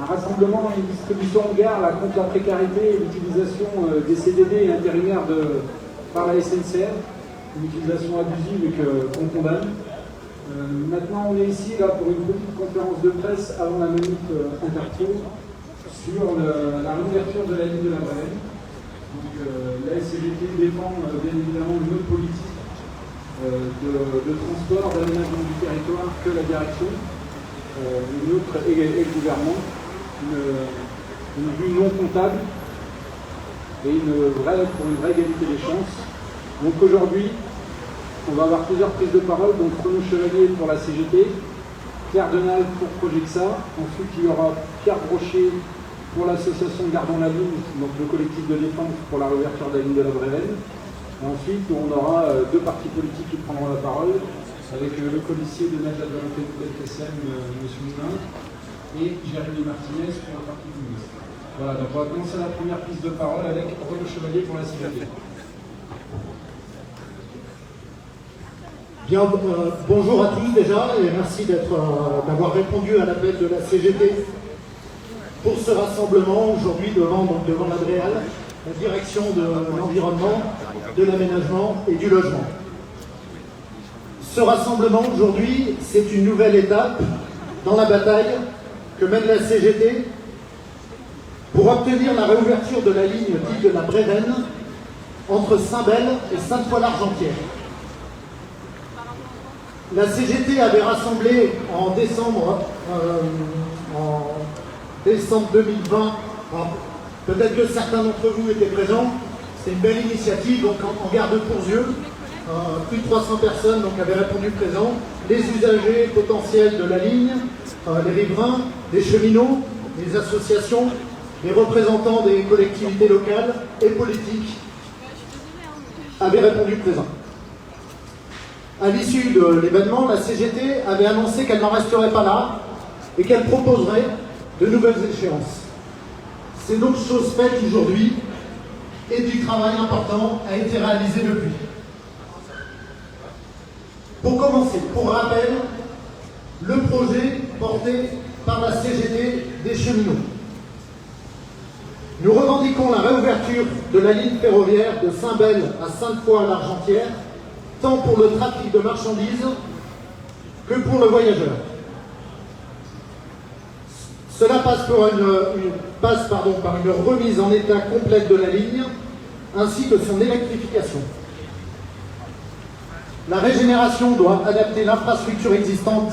un rassemblement et une distribution de gare contre la précarité et l'utilisation des CDD et intérimaires par la SNCF, une utilisation abusive et qu'on condamne. Maintenant, on est ici là, pour une petite conférence de presse avant la manif Interpro sur la réouverture de la ligne de la Baleine. Donc, la SCGT défend bien évidemment une autre politique de transport, d'aménagement du territoire que la direction, une autre et le gouvernement, une vue non comptable et pour une vraie égalité des chances. Donc aujourd'hui, on va avoir plusieurs prises de parole, donc Renaud Chevalier pour la CGT, Claire Denal pour Projexa, ensuite il y aura Pierre Brochet pour l'association Gardons la Ligne, donc le collectif de défense pour la réouverture de la ligne de la Brévenne. Ensuite, on aura deux partis politiques qui prendront la parole, avec le colissier de Najat Valentin-TSM, M. Moulin, et Jérémy Martinez pour le Parti communiste. Voilà, donc on va commencer la première prise de parole avec Renaud Chevalier pour la CGT. Bien, bonjour à tous déjà, et merci d'avoir répondu à l'appel de la CGT pour ce rassemblement aujourd'hui devant la DREAL, la direction de l'environnement, de l'aménagement et du logement. Ce rassemblement aujourd'hui, c'est une nouvelle étape dans la bataille que mène la CGT pour obtenir la réouverture de la ligne dite de la Brévenne entre Saint-Bel et Sainte-Foy-l'Argentière. La CGT avait rassemblé en décembre 2020, peut-être que certains d'entre vous étaient présents, c'était une belle initiative, donc en gare de Pourzieux, plus de 300 personnes donc, avaient répondu présent, les usagers potentiels de la ligne, les riverains, les cheminots, les associations, les représentants des collectivités locales et politiques avaient répondu présent. À l'issue de l'événement, la CGT avait annoncé qu'elle n'en resterait pas là et qu'elle proposerait de nouvelles échéances. C'est donc chose faite aujourd'hui et du travail important a été réalisé depuis. Pour commencer, pour rappel, le projet porté par la CGT des cheminots. Nous revendiquons la réouverture de la ligne ferroviaire de Saint-Bel à Sainte-Foy-l'Argentière, tant pour le trafic de marchandises que pour le voyageur. Cela passe par une remise en état complète de la ligne, ainsi que son électrification. La régénération doit adapter l'infrastructure existante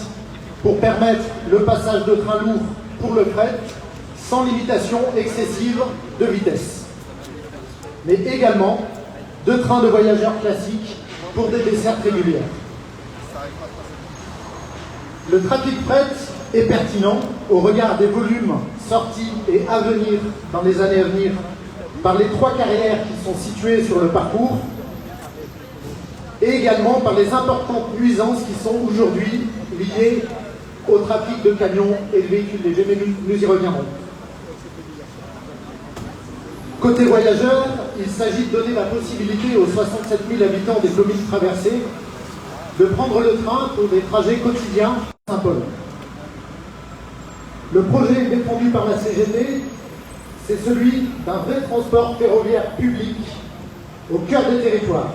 pour permettre le passage de trains lourds pour le fret, sans limitation excessive de vitesse, mais également de trains de voyageurs classiques pour des dessertes régulières. Le trafic fret est pertinent au regard des volumes sortis et à venir dans les années à venir par les trois carrières qui sont situées sur le parcours et également par les importantes nuisances qui sont aujourd'hui liées au trafic de camions et de véhicules légers, mais nous y reviendrons. Côté voyageurs, il s'agit de donner la possibilité aux 67 000 habitants des communes traversées de prendre le train pour des trajets quotidiens à Saint-Paul. Le projet défendu par la CGT, c'est celui d'un vrai transport ferroviaire public au cœur des territoires.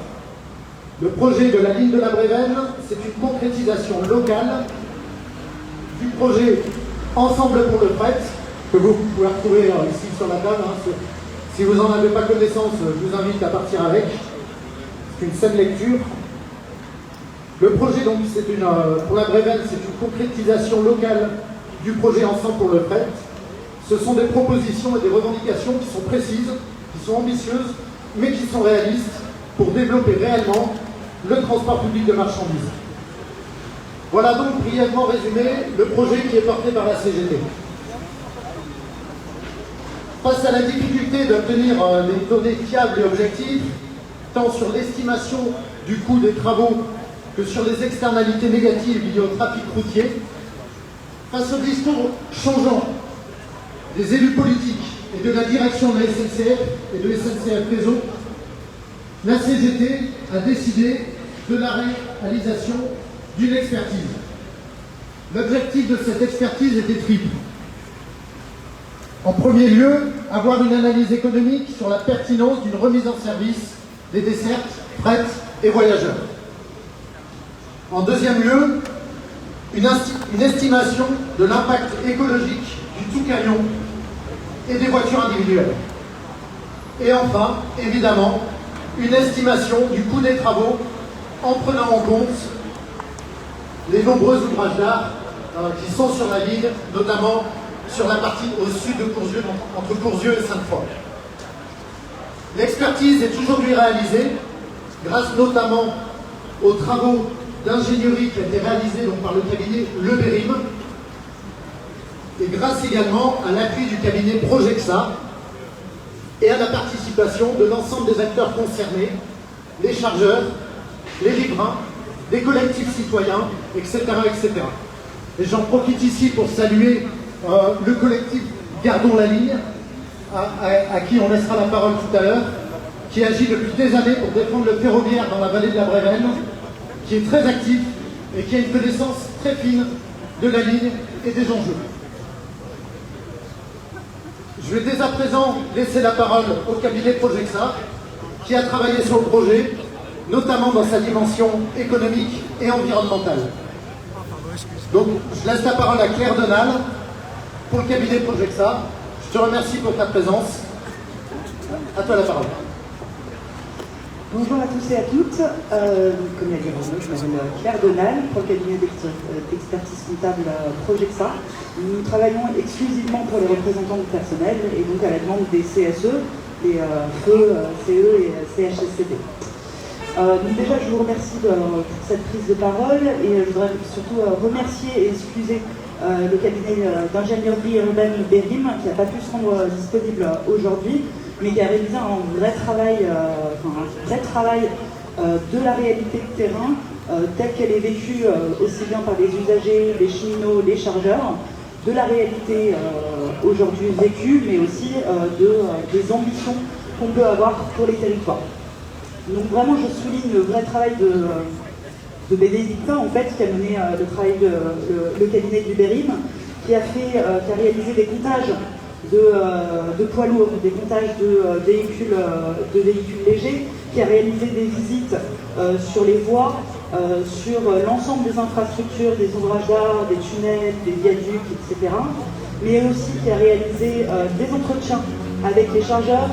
Le projet de la ligne de la Brévenne, c'est une concrétisation locale du projet Ensemble pour le fret, que vous pouvez retrouver ici sur la table. Si vous n'en avez pas connaissance, je vous invite à partir avec. C'est une saine lecture. Le projet, donc, pour la Brévenne, c'est une concrétisation locale du projet Ensemble pour le fret. Ce sont des propositions et des revendications qui sont précises, qui sont ambitieuses, mais qui sont réalistes pour développer réellement le transport public de marchandises. Voilà donc brièvement résumé le projet qui est porté par la CGT. Face à la difficulté d'obtenir des données fiables et objectives, tant sur l'estimation du coût des travaux que sur les externalités négatives liées au trafic routier, face au discours changeant des élus politiques et de la direction de la SNCF et de SNCF Réseau, la CGT a décidé de la réalisation d'une expertise. L'objectif de cette expertise était triple. En premier lieu, avoir une analyse économique sur la pertinence d'une remise en service des dessertes, fret et voyageurs. En deuxième lieu, une estimation de l'impact écologique du tout-camion et des voitures individuelles. Et enfin, évidemment, une estimation du coût des travaux en prenant en compte les nombreux ouvrages d'art qui sont sur la ligne, notamment sur la partie au sud de Courzieux, entre Courzieux et Sainte-Foy. L'expertise est aujourd'hui réalisée grâce notamment aux travaux d'ingénierie qui a été réalisés donc, par le cabinet Le Bérim et grâce également à l'appui du cabinet Projexa et à la participation de l'ensemble des acteurs concernés, les chargeurs, les riverains, les collectifs citoyens, etc. etc. Et j'en profite ici pour saluer le collectif Gardons la ligne, à qui on laissera la parole tout à l'heure, qui agit depuis des années pour défendre le ferroviaire dans la vallée de la Brévenne, qui est très actif et qui a une connaissance très fine de la ligne et des enjeux. Je vais dès à présent laisser la parole au cabinet Projexa, qui a travaillé sur le projet, notamment dans sa dimension économique et environnementale. Donc, je laisse la parole à Claire Denal pour le cabinet Projexa. Je te remercie pour ta présence. À toi la parole. Bonjour à tous et à toutes. Comme l'a dit Renaud, je m'appelle Claire Denal, pour le cabinet d'expertise comptable Projexa. Nous travaillons exclusivement pour les représentants du personnel et donc à la demande des CSE, les FE, CE et CHSCT. Donc déjà, je vous remercie pour cette prise de parole et je voudrais surtout remercier et excuser le cabinet d'ingénierie urbaine Bérim qui n'a pas pu se rendre disponible aujourd'hui, mais qui a réalisé un vrai travail, de la réalité de terrain telle qu'elle est vécue aussi bien par les usagers, les cheminots, les chargeurs, de la réalité aujourd'hui vécue, mais aussi des ambitions qu'on peut avoir pour les territoires. Donc vraiment, je souligne le vrai travail de Bénédictin, en fait, qui a mené le travail le cabinet du Bérim, qui a réalisé des comptages de poids lourds, des comptages de véhicules légers, qui a réalisé des visites sur les voies, sur l'ensemble des infrastructures, des ouvrages d'art, des tunnels, des viaducs, etc. Mais aussi qui a réalisé des entretiens avec les chargeurs,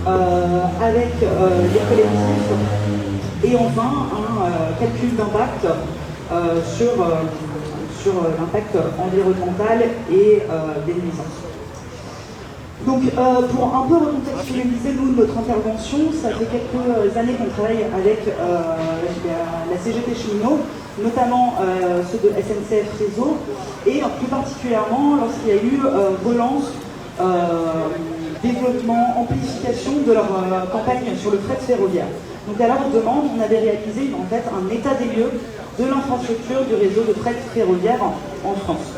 avec les collectifs, et enfin un calcul d'impact sur l'impact environnemental et des nuisances. Donc pour un peu recontextualiser notre intervention, ça fait quelques années qu'on travaille avec la CGT Cheminot, notamment ceux de SNCF Réseau, et plus particulièrement lorsqu'il y a eu relance, développement, amplification de leur campagne sur le fret ferroviaire. Donc à leur demande, on avait réalisé en fait un état des lieux de l'infrastructure du réseau de fret ferroviaire en France.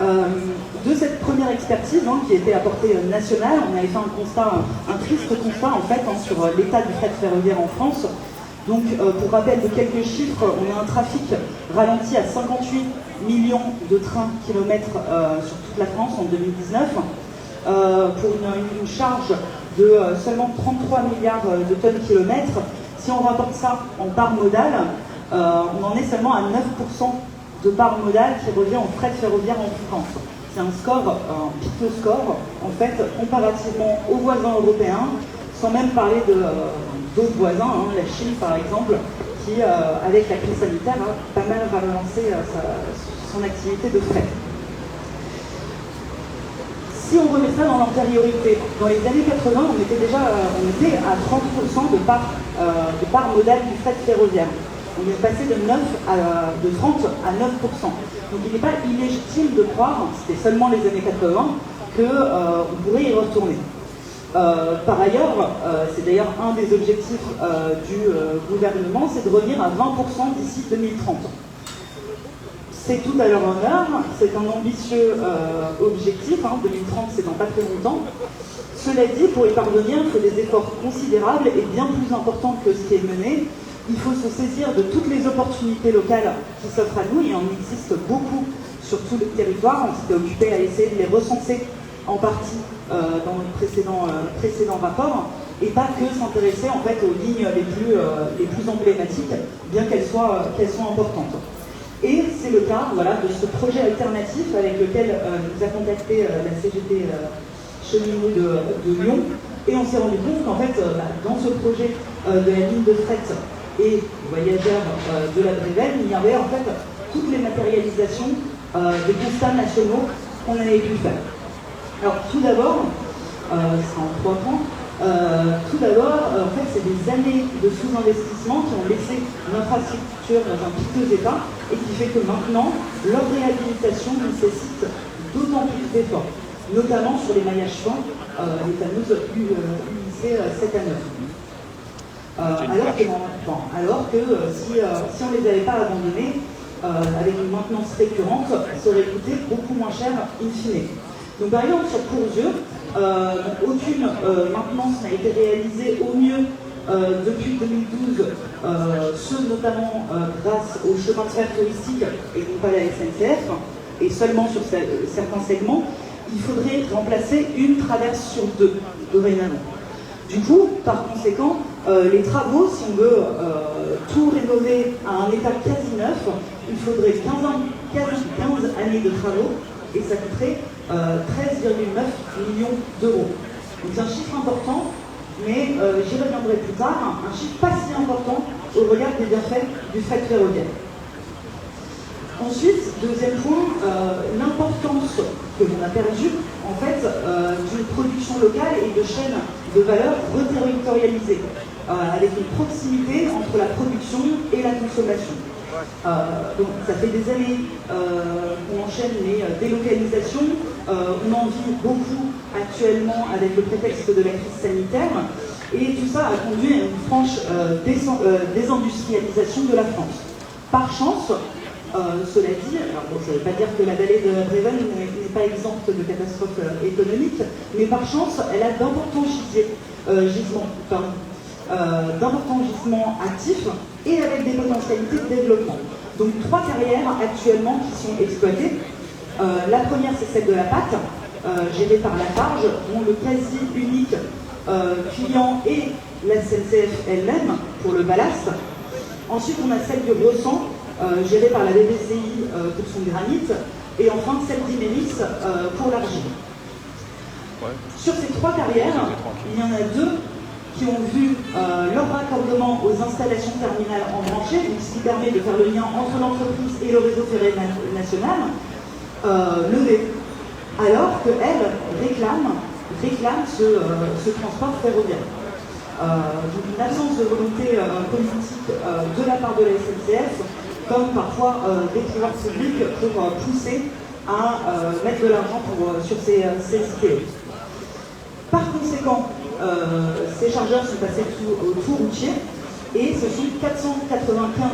De cette première expertise qui était à portée nationale, on avait fait un triste constat en fait sur l'état du fret ferroviaire en France. Donc pour rappel de quelques chiffres, on a un trafic ralenti à 58 millions de trains kilomètres sur toute la France en 2019, pour une charge de seulement 33 milliards de tonnes kilomètres. Si on rapporte ça en part modale, on en est seulement à 9% de part modale qui revient en fret ferroviaire en France. C'est un score, un piteux score, en fait, comparativement aux voisins européens, sans même parler d'autres voisins, la Chine par exemple, qui, avec la crise sanitaire, a pas mal relancé son activité de fret. Si on remet ça dans l'antériorité, dans les années 80, on était à 30% de part modale du fret ferroviaire. On est passé de 30 à 9%. Donc il n'est pas illégitime de croire, c'était seulement les années 80, qu'on pourrait y retourner. Par ailleurs, c'est d'ailleurs un des objectifs du gouvernement, c'est de revenir à 20% d'ici 2030. C'est tout à leur honneur, c'est un ambitieux objectif, 2030 c'est dans pas très longtemps. Cela dit, pour y parvenir, il faut des efforts considérables et bien plus importants que ce qui est mené. Il faut se saisir de toutes les opportunités locales qui s'offrent à nous, et il en existe beaucoup sur tout le territoire. On s'était occupé à essayer de les recenser en partie dans le précédent rapport, et pas que s'intéresser en fait aux lignes les plus emblématiques, bien qu'elles soient importantes. Et c'est le cas voilà, de ce projet alternatif avec lequel nous a contacté la CGT cheminot de Lyon, et on s'est rendu compte qu'en fait, dans ce projet de la ligne de fret et voyageurs de la Brévenne, il y avait en fait toutes les matérialisations des constats nationaux qu'on avait pu faire. Alors tout d'abord, c'est en 3 points. Tout d'abord, en fait, c'est des années de sous-investissement qui ont laissé l'infrastructure dans un piteux état et qui fait que maintenant, leur réhabilitation nécessite d'autant plus d'efforts, notamment sur les maillages fins, les fameuses UIC 7 à 9. Alors que si on ne les avait pas abandonnés, avec une maintenance récurrente, ça aurait coûté beaucoup moins cher in fine. Donc par exemple sur Courzieu, aucune maintenance n'a été réalisée au mieux depuis 2012, ce notamment grâce au chemin de fer touristique et non pas la SNCF, et seulement sur certains segments. Il faudrait remplacer une traverse sur 2 dorénavant. Du coup, par conséquent, les travaux, si on veut tout rénover à un état quasi neuf, il faudrait 15 années de travaux et ça coûterait 13,9 millions d'euros. Donc c'est un chiffre important, mais j'y reviendrai plus tard, un chiffre pas si important au regard des bienfaits du fret ferroviaire. Ensuite, deuxième point, l'importance que l'on a perdue en fait d'une production locale et de chaînes de valeur reterritorialisées, avec une proximité entre la production et la consommation. Donc ça fait des années qu'on enchaîne les délocalisations, on en vit beaucoup actuellement avec le prétexte de la crise sanitaire, et tout ça a conduit à une franche désindustrialisation de la France. Par chance, cela dit, alors bon, ça ne veut pas dire que la vallée de Brévenne n'est pas exempte de catastrophes économiques, mais par chance, elle a d'importants gisements actifs et avec des potentialités de développement. Donc 3 carrières actuellement qui sont exploitées. La première, c'est celle de la pâte, gérée par la Farge, dont le quasi unique client est la SNCF elle-même pour le ballast. Ensuite, on a celle du Ressent, gérée par la BPCI pour son granit, et enfin celle d'Imélis pour l'argile. Sur ces 3 carrières, il y en a 2 qui ont vu leur raccordement aux installations terminales embranchées, donc ce qui permet de faire le lien entre l'entreprise et le réseau ferré national, levé, alors qu'elles réclament ce transport ferroviaire. Donc une absence de volonté politique de la part de la SNCF, comme parfois des pouvoirs publics pour pousser à mettre de l'argent sur ces ITE. Par conséquent, ces chargeurs sont passés au tout routier et ce sont 495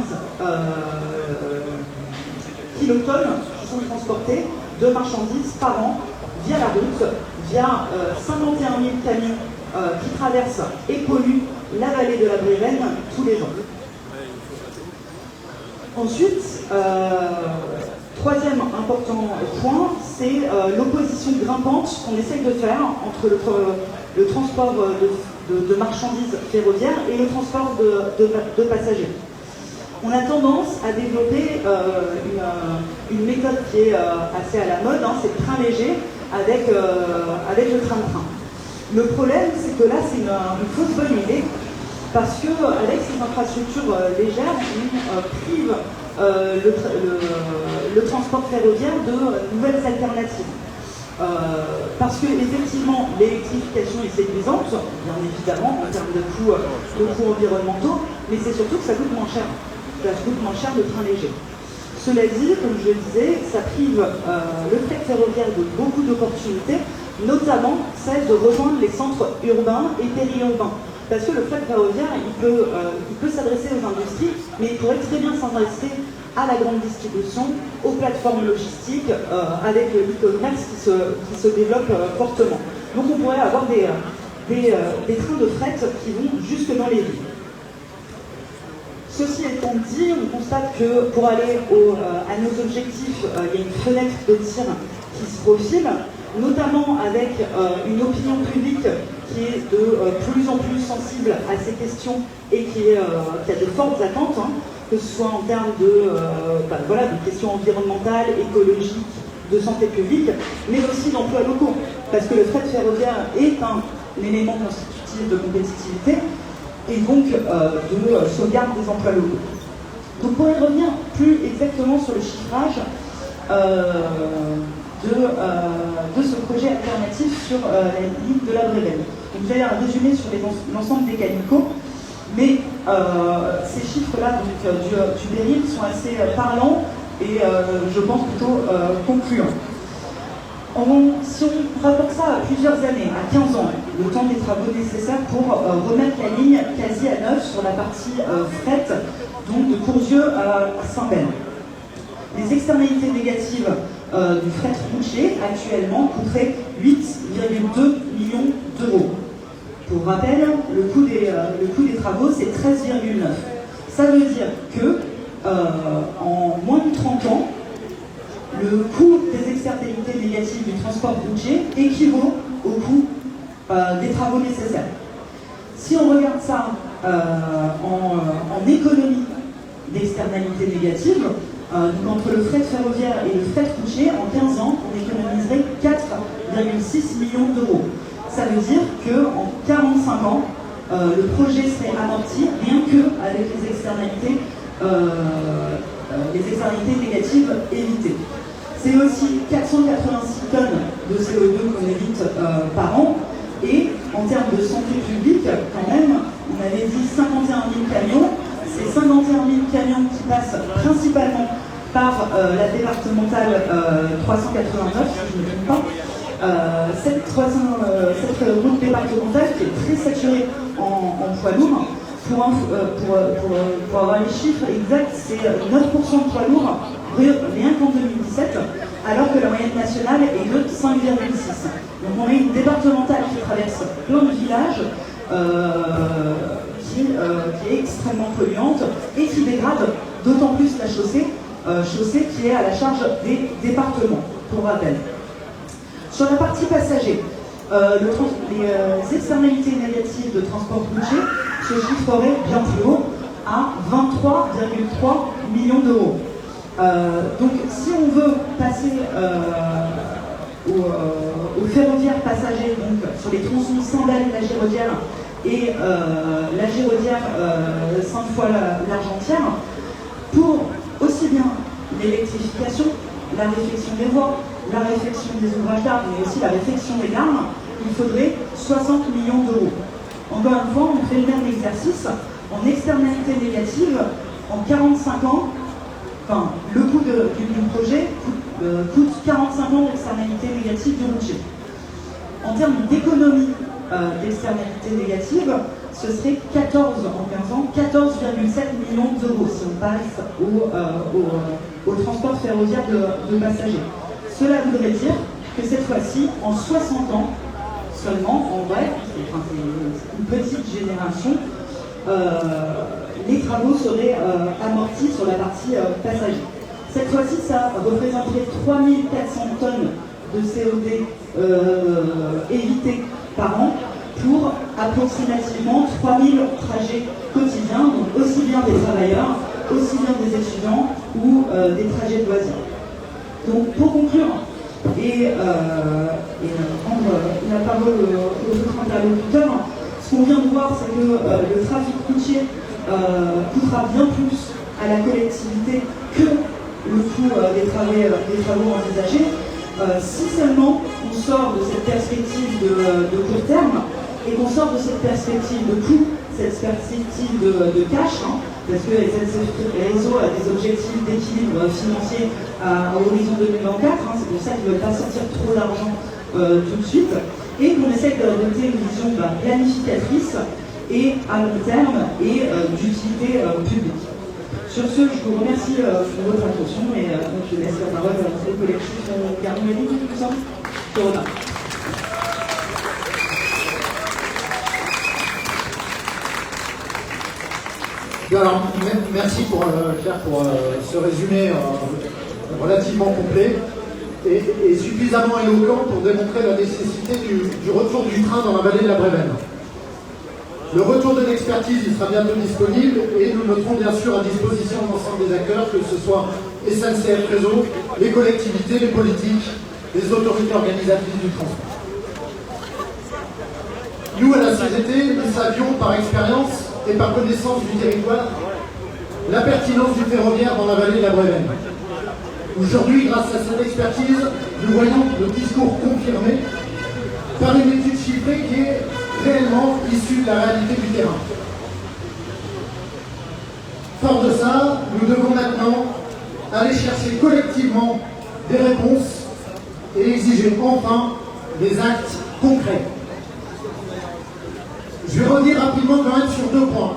kilotonnes qui sont transportées de marchandises par an via la route, via 51 000 camions qui traversent et polluent la vallée de la Brévenne tous les ans. Ensuite, troisième important point, c'est l'opposition grimpante qu'on essaye de faire entre le transport de marchandises ferroviaires et le transport de passagers. On a tendance à développer une méthode qui est assez à la mode, hein, c'est le train léger avec le train-train. Le problème, c'est que là, c'est une fausse bonne idée, parce qu'avec ces infrastructures légères, on prive le transport ferroviaire de nouvelles alternatives. Parce que effectivement, l'électrification est séduisante, bien évidemment, en termes de coûts environnementaux, mais c'est surtout que ça coûte moins cher. Ça coûte moins cher le train léger. Cela dit, comme je le disais, ça prive le fret ferroviaire de beaucoup d'opportunités, notamment celle de rejoindre les centres urbains et périurbains. Parce que le fret ferroviaire, il peut s'adresser aux industries, mais il pourrait très bien s'adresser à la grande distribution, aux plateformes logistiques, avec l'e-commerce qui se développe fortement. Donc on pourrait avoir des trains de fret qui vont jusque dans les villes. Ceci étant dit, on constate que pour aller à nos objectifs, il y a une fenêtre de tir qui se profile, notamment avec une opinion publique qui est de plus en plus sensible à ces questions et qui a de fortes attentes, hein, que ce soit en termes de questions environnementales, écologiques, de santé publique, mais aussi d'emplois locaux. Parce que le fret ferroviaire est un élément constitutif de compétitivité et donc de sauvegarde des emplois locaux. Donc pour y revenir plus exactement sur le chiffrage de ce projet alternatif sur la ligne de la Brévenne. Donc vous avez un résumé sur l'ensemble des canicots, mais ces chiffres-là du Béril sont assez parlants et je pense plutôt concluants. Si on rapporte ça à plusieurs années, à 15 ans, le temps des travaux nécessaires pour remettre la ligne quasi à neuf sur la partie fret, donc de Courzieux à Saint-Ben. Les externalités négatives du fret routier actuellement coûteraient 8,2 millions d'euros. Pour rappel, le coût des travaux, c'est 13,9. Ça veut dire que en moins de 30 ans, le coût des externalités négatives du transport routier équivaut au coût des travaux nécessaires. Si on regarde ça en économie d'externalités négatives, donc entre le fret ferroviaire et le fret routier, en 15 ans, on économiserait 4,6 millions d'euros. Ça veut dire qu'en 45 ans, le projet serait amorti rien qu'avec les externalités négatives évitées. C'est aussi 486 tonnes de CO2 qu'on évite par an. Et en termes de santé publique, quand même, on avait dit 51 000 camions. C'est 51 000 camions qui passent principalement par la départementale 389, si je ne me trompe pas. Cette route départementale qui est très saturée en poids lourds. Pour avoir les chiffres exacts, c'est 9% de poids lourds rien qu'en 2017, alors que la moyenne nationale est de 5,6. Donc on a une départementale qui traverse plein de villages, qui est extrêmement polluante et qui dégrade d'autant plus la chaussée qui est à la charge des départements, pour rappel. Sur la partie passager, les externalités négatives de transport routier se chiffreraient bien plus haut à 23,3 millions d'euros. Donc si on veut passer au ferroviaire passager, donc sur les tronçons Saint-Ben-la Giraudière et la Giraudière Sainte-Foy-l'Argentière, pour aussi bien l'électrification, la réfection des voies, la réfection des ouvrages d'art, mais aussi la réfection des gares, il faudrait 60 millions d'euros. Encore une fois, on fait le même exercice en externalité négative, en 45 ans, enfin, le coût du projet coûte 45 ans d'externalité négative du routier. En termes d'économie d'externalité négative, ce serait 14 en 15 ans, 14,7 millions d'euros si on passe au transport ferroviaire de passagers. Cela voudrait dire que cette fois-ci, en 60 ans seulement, en vrai, c'est une petite génération, les travaux seraient amortis sur la partie passager. Cette fois-ci, ça représenterait 3400 tonnes de CO2 évitées par an pour approximativement 3000 trajets quotidiens, donc aussi bien des travailleurs, aussi bien des étudiants ou des trajets de loisirs. Donc pour conclure et rendre la parole aux autres interlocuteurs, ce qu'on vient de voir, c'est que le trafic routier coûtera bien plus à la collectivité que le coût des travaux envisagés. Si seulement on sort de cette perspective de court terme et qu'on sort de cette perspective de coût, cette perspective de cash, hein, parce que SNCF Réseau a des objectifs d'équilibre financier à horizon 2024, hein, c'est pour ça qu'ils ne veulent pas sortir trop d'argent tout de suite, et qu'on essaie d'adopter une vision planificatrice et à long terme et d'utilité publique. Sur ce, je vous remercie pour votre attention et donc je laisse la parole au collectif Garnier, tout ça. Corona. Alors, merci pour, Claire pour ce résumé relativement complet et suffisamment éloquent pour démontrer la nécessité du retour du train dans la vallée de la Brévenne. Le retour de l'expertise, il sera bientôt disponible et nous mettrons bien sûr à disposition l'ensemble des acteurs, que ce soit SNCF Réseau, les collectivités, les politiques, les autorités organisatrices du transport. Nous, à la CGT, nous savions par expérience et par connaissance du territoire la pertinence du ferroviaire dans la vallée de la Brévenne. Aujourd'hui, grâce à cette expertise, nous voyons le discours confirmé par une étude chiffrée qui est réellement issue de la réalité du terrain. Fort de ça, nous devons maintenant aller chercher collectivement des réponses et exiger enfin des actes concrets. Je vais revenir rapidement quand même sur deux points.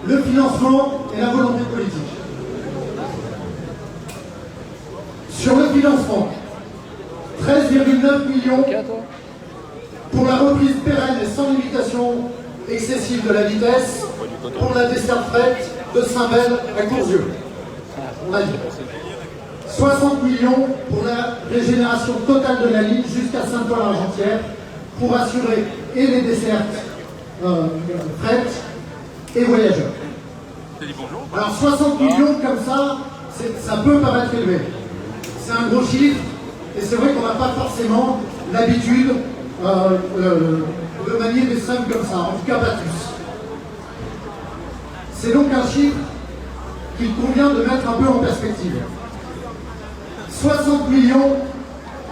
Le financement et la volonté politique. Sur le financement, 13,9 millions pour la reprise pérenne et sans limitation excessive de la vitesse pour la desserte fret de Saint-Bel à Courzieux. On a dit. 60 millions pour la régénération totale de la ligne jusqu'à Saint-Ouen-l'Argentière pour assurer et les dessertes fret et voyageurs. Alors 60 millions comme ça peut paraître élevé. C'est un gros chiffre et c'est vrai qu'on n'a pas forcément l'habitude de manier des sommes comme ça, en tout cas pas tous. C'est donc un chiffre qu'il convient de mettre un peu en perspective. 60 millions,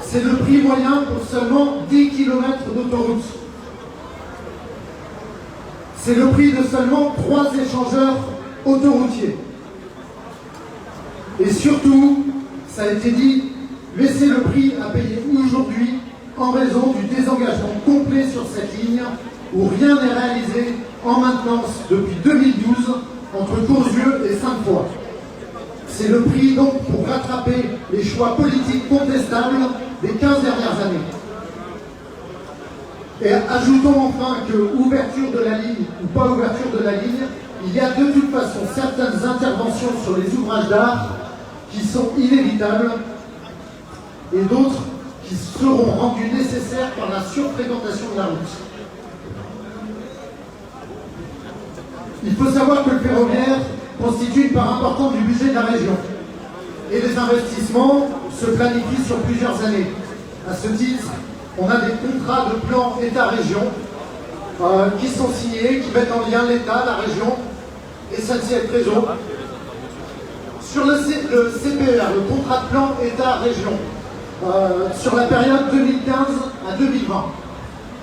c'est le prix moyen pour seulement 10 km d'autoroute. C'est le prix de seulement 3 échangeurs autoroutiers. Et surtout, ça a été dit, laissez le prix à payer aujourd'hui en raison du désengagement complet sur cette ligne où rien n'est réalisé en maintenance depuis 2012 entre Courzieux et Sainte-Foy. C'est le prix donc pour rattraper les choix politiques contestables des 15 dernières années. Et ajoutons enfin que ouverture de la ligne ou pas ouverture de la ligne, il y a de toute façon certaines interventions sur les ouvrages d'art qui sont inévitables et d'autres qui seront rendues nécessaires par la surfréquentation de la route. Il faut savoir que le ferroviaire constitue une part importante du budget de la région et les investissements se planifient sur plusieurs années. À ce titre, on a des contrats de plan État-région qui sont signés, qui mettent en lien l'État, la région et SNCF Réseau. Sur le CPR, le contrat de plan État-région, sur la période 2015 à 2020,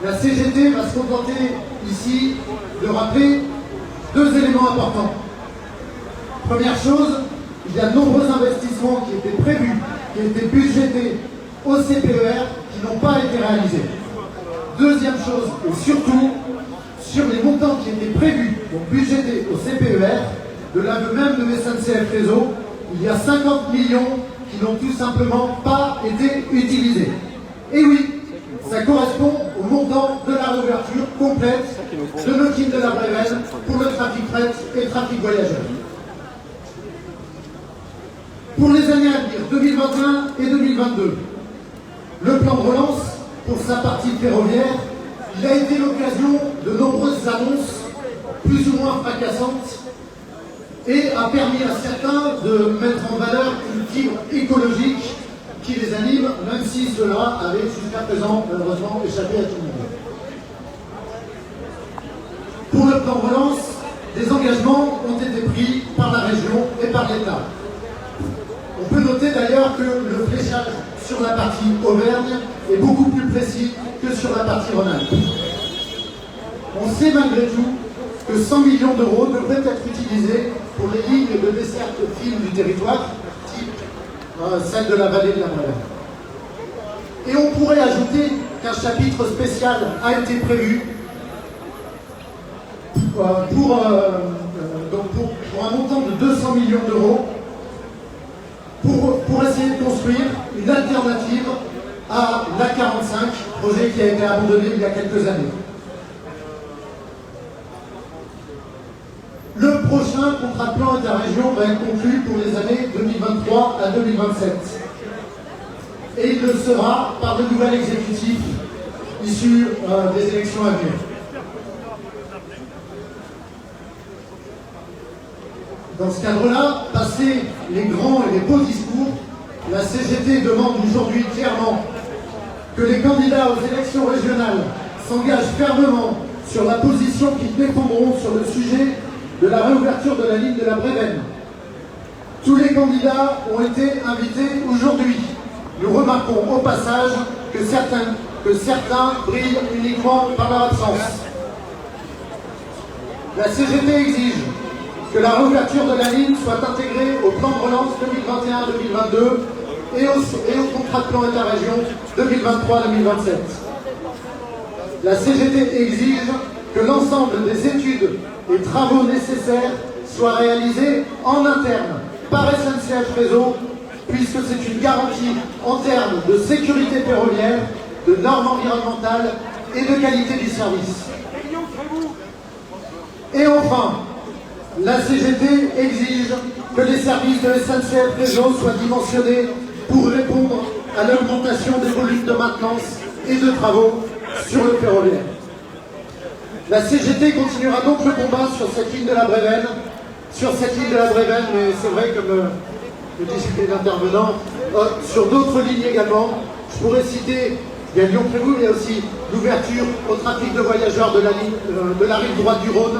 la CGT va se contenter ici de rappeler deux éléments importants. Première chose, il y a de nombreux investissements qui étaient prévus, qui étaient budgétés au CPER, qui n'ont pas été réalisés. Deuxième chose, et surtout, sur les montants qui étaient prévus, donc budgétés au CPER, de l'aveu même de SNCF Réseau, il y a 50 millions qui n'ont tout simplement pas été utilisés. Et oui, ça correspond au montant de la réouverture complète de nos lignes de la Brévenne pour le trafic fret et le trafic voyageur. Pour les années à venir, 2021 et 2022, le plan de relance, pour sa partie ferroviaire, il a été l'occasion de nombreuses annonces, plus ou moins fracassantes, et a permis à certains de mettre en valeur une fibre écologique qui les anime, même si cela avait jusqu'à présent malheureusement échappé à tout le monde. Pour le plan de relance, des engagements ont été pris par la région et par l'État. On peut noter d'ailleurs que le fléchage sur la partie Auvergne est beaucoup plus précis que sur la partie Rhône-Alpes. On sait malgré tout que 100 millions d'euros devraient être utilisés pour les lignes de desserte fine du territoire, type celle de la vallée de la Brévenne. Et on pourrait ajouter qu'un chapitre spécial a été prévu pour un montant de 200 millions d'euros pour essayer de construire une alternative à l'A45, projet qui a été abandonné il y a quelques années. Le prochain prochain contrat de plan interrégion va être conclu pour les années 2023 à 2027. Et il le sera par le nouvel exécutif issu des élections à venir. Dans ce cadre-là, passé les grands et les beaux discours, la CGT demande aujourd'hui clairement que les candidats aux élections régionales s'engagent fermement sur la position qu'ils défendront sur le sujet de la réouverture de la ligne de la Brévenne. Tous les candidats ont été invités aujourd'hui. Nous remarquons au passage que certains brillent uniquement par leur absence. La CGT exige que la réouverture de la ligne soit intégrée au plan de relance 2021-2022 et au contrat de plan interrégion 2023-2027. La CGT exige que l'ensemble des études et travaux nécessaires soient réalisés en interne par SNCF Réseau, puisque c'est une garantie en termes de sécurité ferroviaire, de normes environnementales et de qualité du service. Et enfin, la CGT exige que les services de SNCF Réseau soient dimensionnés pour répondre à l'augmentation des volumes de maintenance et de travaux sur le ferroviaire. La CGT continuera donc le combat sur cette ligne de la Brévenne, mais c'est vrai, comme le disait l'intervenant, sur d'autres lignes également. Je pourrais citer, il y a Lyon-Trévoux, mais il y a aussi l'ouverture au trafic de voyageurs de la rive droite du Rhône.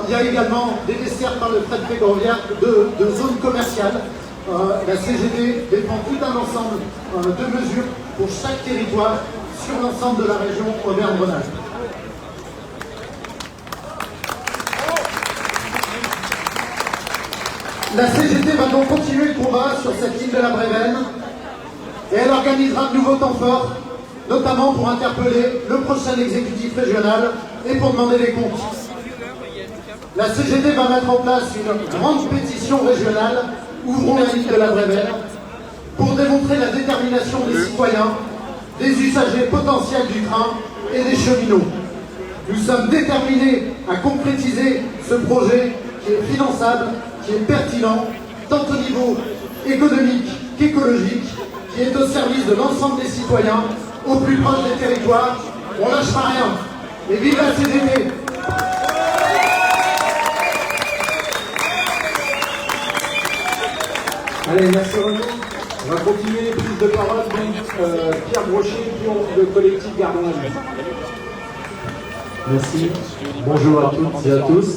Il y a également des desserts par le fret ferroviaire de zones commerciales. La CGT défend tout un ensemble de mesures pour chaque territoire sur l'ensemble de la région Auvergne-Rhône-Alpes. La CGT va donc continuer le combat sur cette ligne de la Brévenne et elle organisera de nouveaux temps forts, notamment pour interpeller le prochain exécutif régional et pour demander des comptes. La CGT va mettre en place une grande pétition régionale « Ouvrons la ligne de la Brévenne » pour démontrer la détermination des citoyens, des usagers potentiels du train et des cheminots. Nous sommes déterminés à concrétiser ce projet qui est finançable, qui est pertinent, tant au niveau économique qu'écologique, qui est au service de l'ensemble des citoyens, au plus proche des territoires. On ne lâchera rien. Et vive la CGT! Allez, merci Renaud. On va continuer les prises de parole. Donc, Pierre Brochet, pion de collectif Gardons la Vie. Merci. Bonjour à toutes et à tous.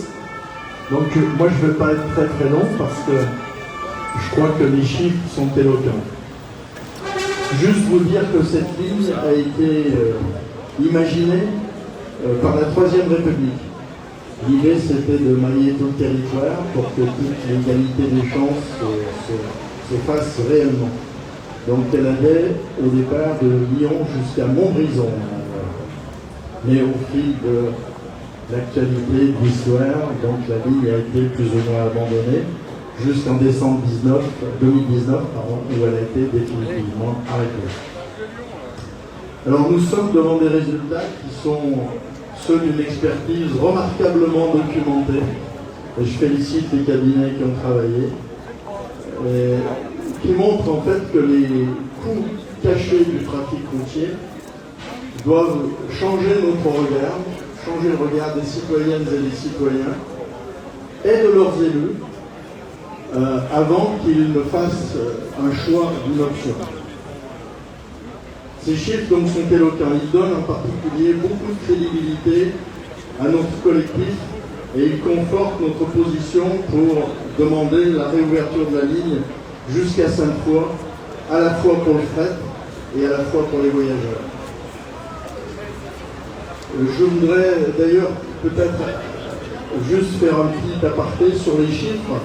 Donc moi je ne vais pas être très long parce que je crois que les chiffres sont éloquents. Juste vous dire que cette ligne a été imaginée par la Troisième République. L'idée c'était de mailler tout le territoire pour que toute l'égalité des chances se fasse réellement. Donc elle allait au départ de Lyon jusqu'à Montbrison. Mais au fil de l'actualité de l'histoire, donc la ligne a été plus ou moins abandonnée jusqu'en décembre 2019, où elle a été définitivement arrêtée. Alors nous sommes devant des résultats qui sont ceux d'une expertise remarquablement documentée. Et je félicite les cabinets qui ont travaillé, qui montrent en fait que les coûts cachés du trafic routier doivent changer notre regard, changer le regard des citoyennes et des citoyens et de leurs élus avant qu'ils ne fassent un choix d'une option. Ces chiffres donc sont éloquents. Ils donnent en particulier beaucoup de crédibilité à notre collectif et ils confortent notre position pour demander la réouverture de la ligne jusqu'à Sainte-Foy, à la fois pour le fret et à la fois pour les voyageurs. Je voudrais d'ailleurs peut-être juste faire un petit aparté sur les chiffres.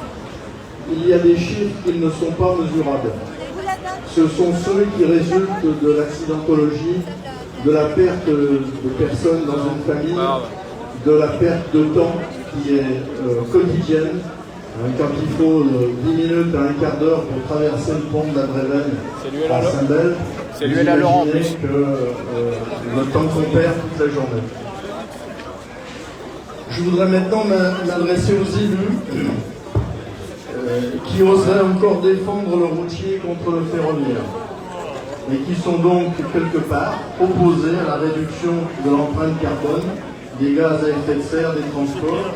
Il y a des chiffres qui ne sont pas mesurables. Ce sont ceux qui résultent de l'accidentologie, de la perte de personnes dans une famille, de la perte de temps qui est quotidienne. Quand il faut 10 minutes à un quart d'heure pour traverser le pont de la Brévenne à Saint-Bel, c'est lui et la Laurent en plus. Que le temps qu'on perd toute la journée. Je voudrais maintenant m'adresser aux élus qui oseraient encore défendre le routier contre le ferroviaire et qui sont donc quelque part opposés à la réduction de l'empreinte carbone, des gaz à effet de serre, des transports.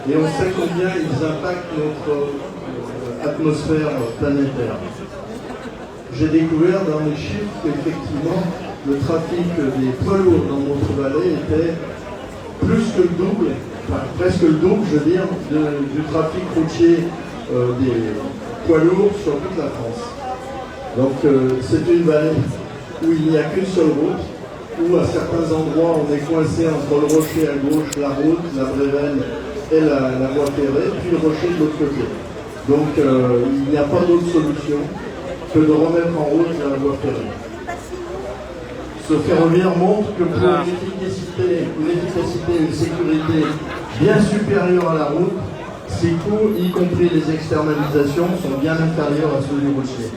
Et on sait combien ils impactent notre atmosphère planétaire. J'ai découvert dans les chiffres qu'effectivement, le trafic des poids lourds dans notre vallée était plus que le double, enfin presque le double, je veux dire, du trafic routier des poids lourds sur toute la France. Donc c'est une vallée où il n'y a qu'une seule route, où à certains endroits on est coincé entre le rocher à gauche, la route, la Brévenne et la voie ferrée, puis le rocher de l'autre côté. Donc il n'y a pas d'autre solution que de remettre en route la voie ferrée. Ce ferroviaire montre que pour une efficacité, une sécurité bien supérieure à la route, ses coûts, y compris les externalisations, sont bien inférieurs à ceux du routier.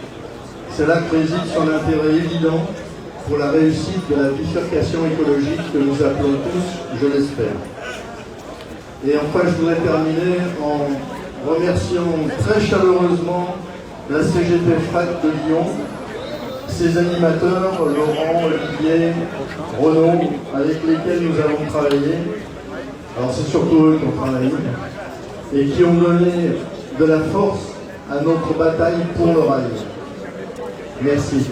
C'est là que réside son intérêt évident pour la réussite de la bifurcation écologique que nous appelons tous, je l'espère. Et enfin, je voudrais terminer en remerciant très chaleureusement la CGT FRAC de Lyon, ses animateurs, Laurent, Olivier, Renaud, avec lesquels nous avons travaillé. Alors c'est surtout eux qui ont travaillé et qui ont donné de la force à notre bataille pour le rail. Merci.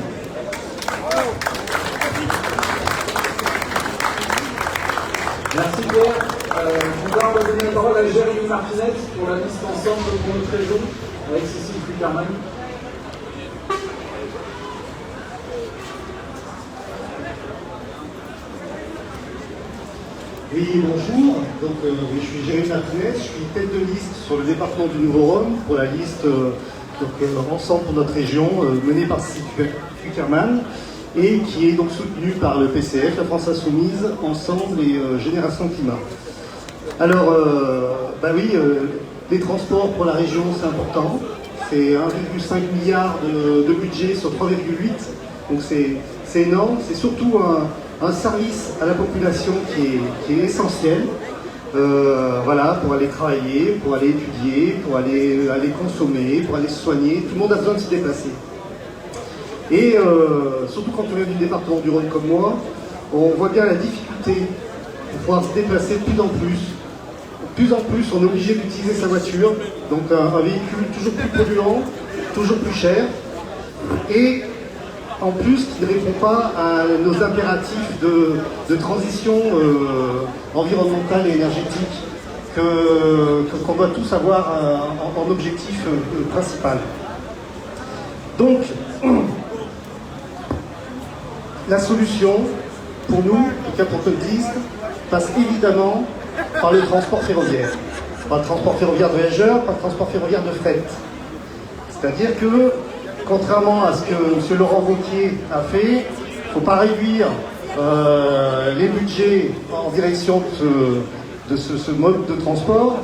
Merci Pierre. Je vais donner la parole à Jérémy Martinez pour la liste ensemble pour notre région avec Cécile Fuckerman. Oui, bonjour. Donc, je suis Jérémy Martinez, je suis tête de liste sur le département du Nouveau-Rhône pour la liste Ensemble pour notre région, menée par Cécile Fuckerman et qui est donc soutenue par le PCF, la France Insoumise, Ensemble et Génération Climat. Alors, les transports pour la région, c'est important. C'est 1,5 milliard de budget sur 3,8. Donc c'est énorme. C'est surtout un service à la population qui est essentiel. Pour aller travailler, pour aller étudier, pour aller consommer, pour aller se soigner. Tout le monde a besoin de se déplacer. Et surtout quand on vient du département du Rhône comme moi, on voit bien la difficulté pour pouvoir se déplacer de plus en plus. De plus en plus, on est obligé d'utiliser sa voiture, donc un véhicule toujours plus polluant, toujours plus cher, et en plus qui ne répond pas à nos impératifs de transition environnementale et énergétique qu'on doit tous avoir en objectif principal. Donc, la solution, pour nous, en tout cas pour Codlist, passe évidemment par le transport ferroviaire. Par le transport ferroviaire de voyageurs, par le transport ferroviaire de fret. C'est-à-dire que, contrairement à ce que M. Laurent Wauquiez a fait, il ne faut pas réduire les budgets en direction de ce mode de transport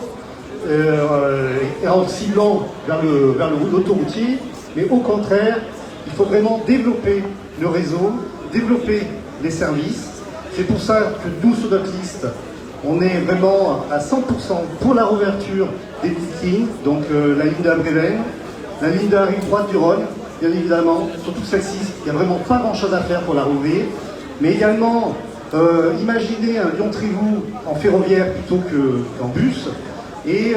en ciblant vers l'autoroutier, mais au contraire, il faut vraiment développer le réseau, développer les services. C'est pour ça que nous, sur notre liste, on est vraiment à 100% pour la réouverture des petites lignes, donc la ligne de la Brévenne, la ligne de la rive droite du Rhône, bien évidemment, surtout celle-ci, il n'y a vraiment pas grand-chose à faire pour la rouvrir, mais également imaginez un Lyon-Trévoux en ferroviaire plutôt qu'en bus, et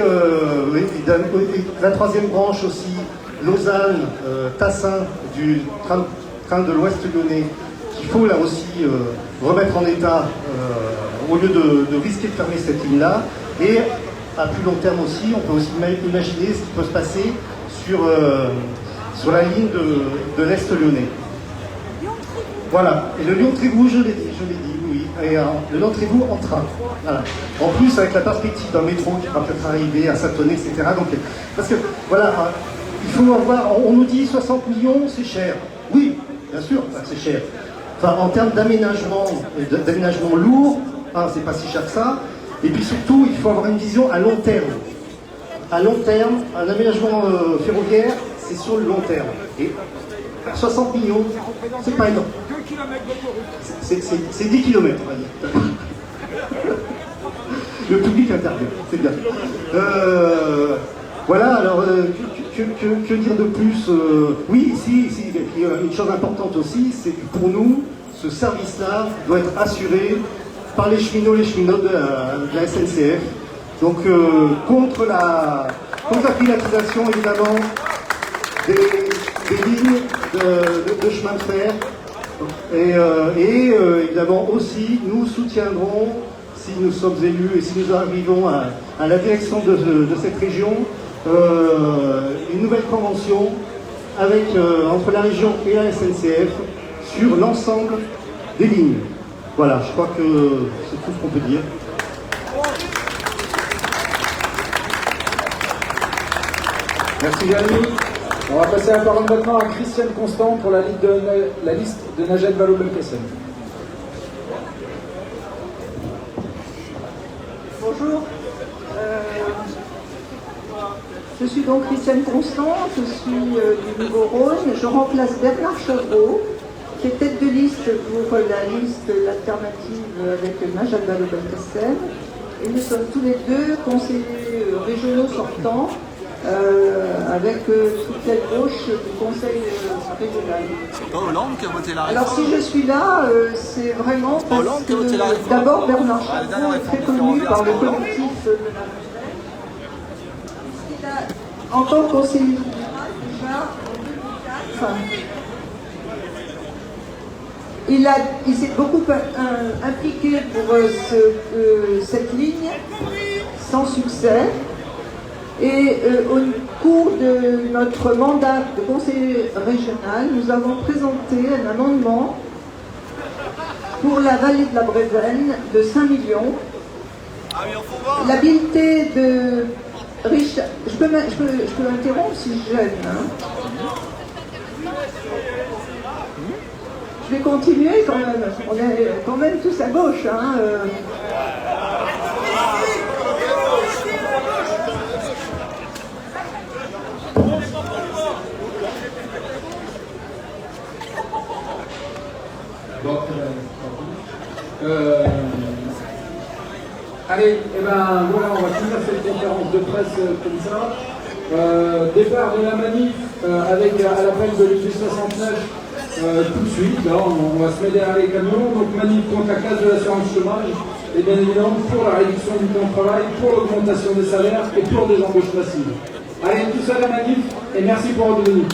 la troisième branche aussi, Lausanne, Tassin, du train de l'Ouest lyonnais, qu'il faut là aussi remettre en état au lieu de risquer de fermer cette ligne-là. Et à plus long terme aussi, on peut aussi imaginer ce qui peut se passer sur la ligne de l'Est lyonnais. Voilà. Et le Lyon-Trévoux, je l'ai dit, oui. Et le Lyon-Trévoux en train. Voilà. En plus, avec la perspective d'un métro qui va peut-être arriver à Satonnet, etc. Donc, parce que, voilà, il faut avoir. On nous dit 60 millions, c'est cher. Oui, bien sûr, c'est cher. Enfin, en termes d'aménagement lourd, c'est pas si cher que ça. Et puis surtout, il faut avoir une vision à long terme. À long terme, un aménagement ferroviaire, c'est sur le long terme. Et 60 millions, c'est pas énorme. C'est 10 km, on va dire. le public intervient, c'est bien. Voilà, alors, que dire de plus? Oui, si, il y a une chose importante aussi, c'est que pour nous, ce service-là doit être assuré par les cheminots de la SNCF. Donc, contre la privatisation, évidemment, des lignes de chemin de fer. Et évidemment aussi, nous soutiendrons, si nous sommes élus et si nous arrivons à la direction de cette région, une nouvelle convention entre la région et la SNCF sur l'ensemble des lignes. Voilà, je crois que c'est tout ce qu'on peut dire. Merci Jérémy. On va passer la parole maintenant à Christiane Constant pour la liste de Najat Vallaud-Belkacem. Bonjour. Je suis donc Christiane Constant, je suis du Nouveau-Rhône. Je remplace Bernard Chevreau, qui est tête de liste pour la liste l'alternative avec Najat Vallaud-Belkacem. Et nous sommes tous les deux conseillers régionaux sortants, avec toute la gauche du conseil régional. C'est pas Hollande qui a voté la réforme. Alors si je suis là, c'est vraiment parce que d'abord Bernard Chevreau est très connu par le collectif de la en tant que conseiller général, déjà en 2004, il s'est beaucoup impliqué pour cette ligne, sans succès. Et au cours de notre mandat de conseiller régional, nous avons présenté un amendement pour la vallée de la Brévenne de 5 millions. L'habileté de Richard... Je peux interrompre si je gêne. Hein. Je vais continuer quand même. On est quand même tous à gauche. Hein. Allez, et ben voilà, on va finir cette conférence de presse comme ça. Départ de la manif avec à l'appel de l'UG 69 tout de suite. Là, on va se mettre derrière les camions. Donc manif contre la casse de l'assurance chômage et bien évidemment pour la réduction du temps de travail, pour l'augmentation des salaires et pour des embauches massives. Allez, tous à la manif et merci pour votre venue.